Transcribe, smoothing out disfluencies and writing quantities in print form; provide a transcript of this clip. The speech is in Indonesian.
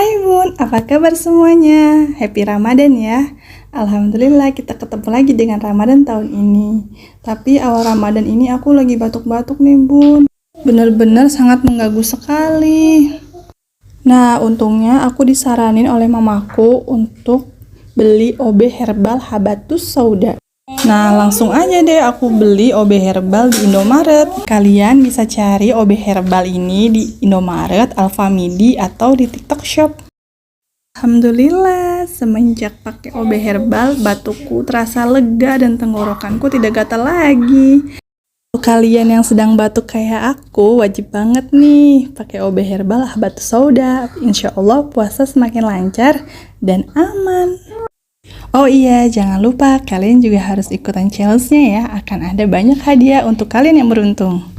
Hai Bun, apa kabar semuanya? Happy Ramadan ya. Alhamdulillah kita ketemu lagi dengan Ramadan tahun ini. Tapi awal Ramadan ini aku lagi batuk-batuk nih Bun. Bener-bener sangat mengganggu sekali. Nah, untungnya aku disaranin oleh mamaku untuk beli OB herbal Habatus Sauda. Nah, langsung aja deh aku beli OB herbal di Indomaret. Kalian bisa cari OB herbal ini di Indomaret, Alfamidi, atau di TikTok Shop. Alhamdulillah, semenjak pakai OB herbal, batukku terasa lega dan tenggorokanku tidak gatal lagi. Untuk kalian yang sedang batuk kayak aku, wajib banget nih pakai OB herbal Habatus Sauda. Insya Allah puasa semakin lancar dan aman. Oh iya, jangan lupa kalian juga harus ikutan challenge-nya ya. Akan ada banyak hadiah untuk kalian yang beruntung.